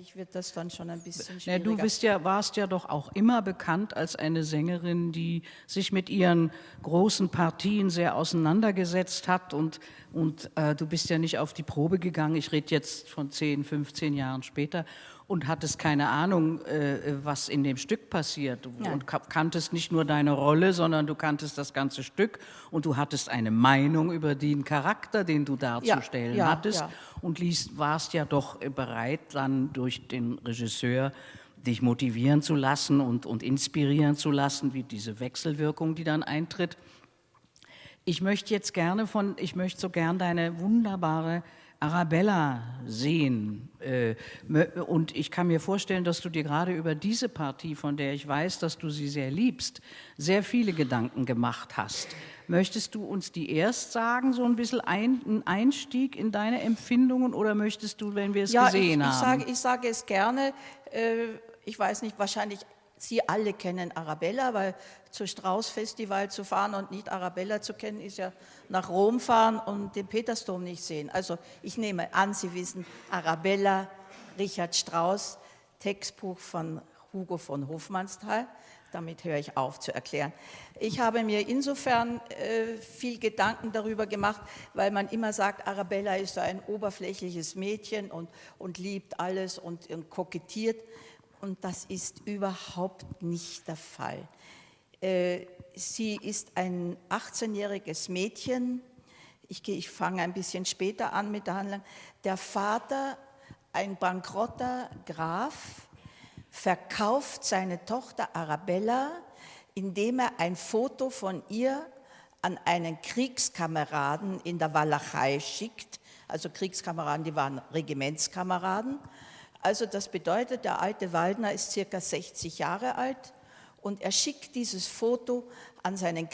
Ich wird das dann schon ein bisschen Ja, schwieriger. warst ja doch auch immer bekannt als eine Sängerin, die sich mit ihren großen Partien sehr auseinandergesetzt hat und du bist ja nicht auf die Probe gegangen, ich rede jetzt von 10, 15 Jahren später und hattest keine Ahnung, was in dem Stück passiert Nein. und kanntest nicht nur deine Rolle, sondern du kanntest das ganze Stück und du hattest eine Meinung über den Charakter, den du Ja, darzustellen ja, hattest ja. und warst ja doch bereit, dann durch den Regisseur dich motivieren zu lassen und inspirieren zu lassen, wie diese Wechselwirkung, die dann eintritt. Ich möchte so gern deine wunderbare Arabella sehen. Und ich kann mir vorstellen, dass du dir gerade über diese Partie, von der ich weiß, dass du sie sehr liebst, sehr viele Gedanken gemacht hast. Möchtest du uns die erst sagen, so ein bisschen ein Einstieg in deine Empfindungen, oder möchtest du, wenn wir es Ja, gesehen haben? ich sage es gerne. Ich weiß nicht, wahrscheinlich Sie alle kennen Arabella, weil zu Strauß-Festival zu fahren und nicht Arabella zu kennen, ist ja nach Rom fahren und den Petersdom nicht sehen. Also ich nehme an, Sie wissen Arabella, Richard Strauss, Textbuch von Hugo von Hofmannsthal. Damit höre ich auf zu erklären. Ich habe mir insofern viel Gedanken darüber gemacht, weil man immer sagt, Arabella ist so ein oberflächliches Mädchen und liebt alles und kokettiert. Und das ist überhaupt nicht der Fall. Sie ist ein 18-jähriges Mädchen. Ich fange ein bisschen später an mit der Handlung. Der Vater, ein bankrotter Graf, verkauft seine Tochter Arabella, indem er ein Foto von ihr an einen Kriegskameraden in der Walachei schickt. Also Kriegskameraden, die waren Regimentskameraden. Also das bedeutet, der alte Waldner ist circa 60 Jahre alt und er schickt dieses Foto an seinen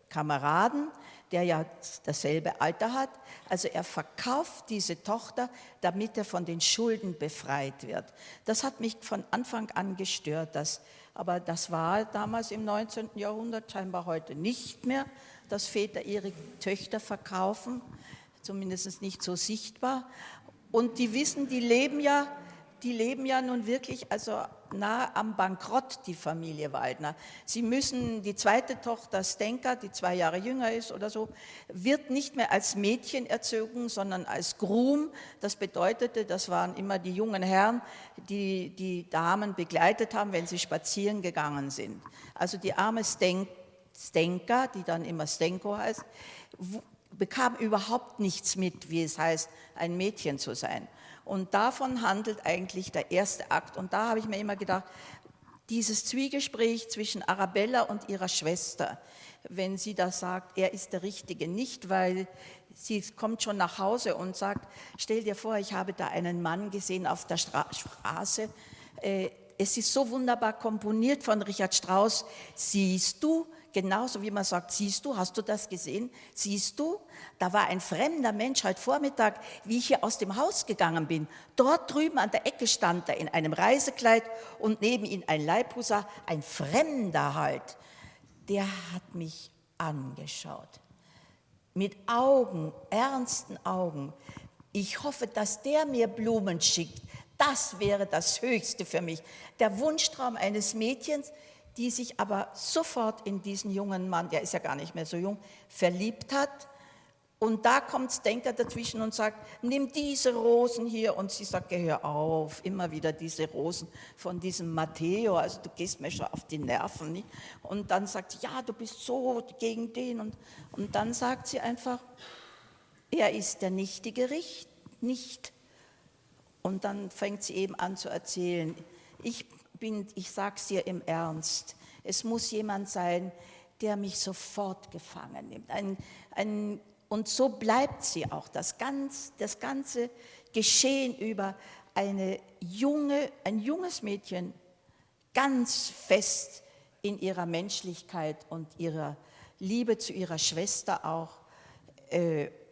Kameraden, der ja dasselbe Alter hat. Also er verkauft diese Tochter, damit er von den Schulden befreit wird. Das hat mich von Anfang an gestört, aber das war damals im 19. Jahrhundert, scheinbar heute nicht mehr, dass Väter ihre Töchter verkaufen, zumindest nicht so sichtbar. Und die wissen, die leben ja nun wirklich also nahe am Bankrott, die Familie Waldner. Sie müssen, die zweite Tochter Stenka, die 2 Jahre jünger ist oder so, wird nicht mehr als Mädchen erzogen, sondern als Groom. Das bedeutete, das waren immer die jungen Herren, die die Damen begleitet haben, wenn sie spazieren gegangen sind. Also die arme Stenka, die dann immer Stenko heißt, bekam überhaupt nichts mit, wie es heißt, ein Mädchen zu sein. Und davon handelt eigentlich der erste Akt. Und da habe ich mir immer gedacht, dieses Zwiegespräch zwischen Arabella und ihrer Schwester, wenn sie da sagt, er ist der Richtige, nicht, weil sie kommt schon nach Hause und sagt, stell dir vor, ich habe da einen Mann gesehen auf der Straße, es ist so wunderbar komponiert von Richard Strauss, siehst du, genauso wie man sagt, siehst du, hast du das gesehen? Siehst du, da war ein fremder Mensch heute Vormittag, wie ich hier aus dem Haus gegangen bin. Dort drüben an der Ecke stand er in einem Reisekleid und neben ihm ein Leibhuser, ein Fremder halt. Der hat mich angeschaut, mit Augen, ernsten Augen. Ich hoffe, dass der mir Blumen schickt. Das wäre das Höchste für mich. Der Wunschtraum eines Mädchens, die sich aber sofort in diesen jungen Mann, der ist ja gar nicht mehr so jung, verliebt hat. Und da kommt Stenka dazwischen und sagt, nimm diese Rosen hier. Und sie sagt, hör auf, immer wieder diese Rosen von diesem Matteo, also du gehst mir schon auf die Nerven. Nicht? Und dann sagt sie, ja, du bist so gegen den. Und dann sagt sie einfach, er ist der Nichtige nicht. Und dann fängt sie eben an zu erzählen, ich sage es dir im Ernst, es muss jemand sein, der mich sofort gefangen nimmt. Und so bleibt sie auch, das ganze Geschehen über ein junges Mädchen, ganz fest in ihrer Menschlichkeit und ihrer Liebe zu ihrer Schwester auch.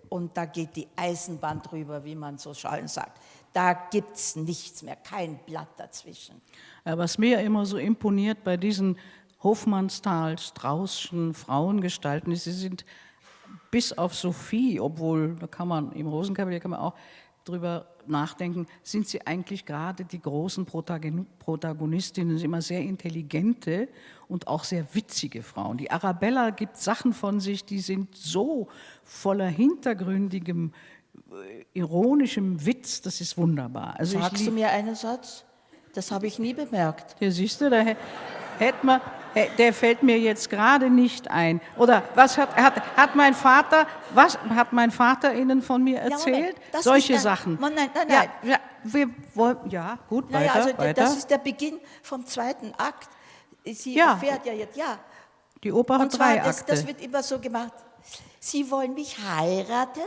Und da geht die Eisenbahn drüber, wie man so schön sagt. Da gibt es nichts mehr, kein Blatt dazwischen. Ja, was mir immer so imponiert bei diesen Hofmannsthal, Straußschen Frauengestalten ist, sie sind bis auf Sophie, obwohl da kann man im Rosenkavalier kann man auch drüber nachdenken, sind sie eigentlich gerade die großen Protagonistinnen, sind immer sehr intelligente und auch sehr witzige Frauen. Die Arabella gibt Sachen von sich, die sind so voller hintergründigem, ironischem Witz, das ist wunderbar. Also Sagst du mir einen Satz? Das habe ich nie bemerkt. hier siehst du, da hätte man, der fällt mir jetzt gerade nicht ein. Oder was hat mein Vater Ihnen von mir erzählt? Das Solche ist Sachen. Nein. Ja, wir wollen, ja, gut, Naja, weiter, also weiter. das ist der Beginn vom zweiten Akt. Sie Ja. erfährt ja jetzt, ja. Die Oper Und hat zwar, 3 Akte. das wird immer so gemacht. Sie wollen mich heiraten,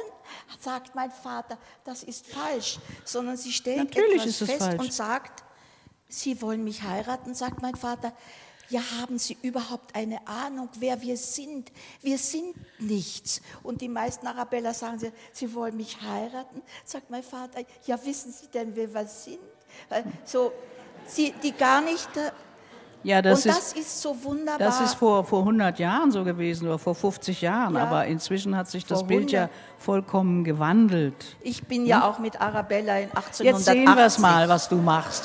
sagt mein Vater. Das ist falsch. Sondern sie stellt Natürlich etwas ist es fest falsch. und sagt, Sie wollen mich heiraten, sagt mein Vater. Ja, haben Sie überhaupt eine Ahnung, wer wir sind? Wir sind nichts. Und die meisten Arabella sagen, sie wollen mich heiraten, sagt mein Vater. Ja, wissen Sie denn, wer wir sind? So, die gar nicht. Ja, Und das ist so wunderbar. Das ist vor 100 Jahren so gewesen oder vor 50 Jahren, Ja, aber inzwischen hat sich das vor Bild ja 100. vollkommen gewandelt. Ich bin ja auch mit Arabella in 1880. Jetzt sehen wir es mal, was du machst.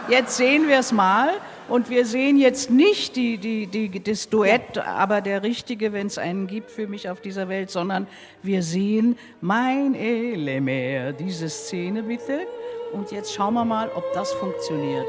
Jetzt sehen wir es mal und wir sehen jetzt nicht das Duett, aber der Richtige, wenn es einen gibt für mich auf dieser Welt, sondern wir sehen mein Elemer, diese Szene bitte. Und jetzt schauen wir mal, ob das funktioniert.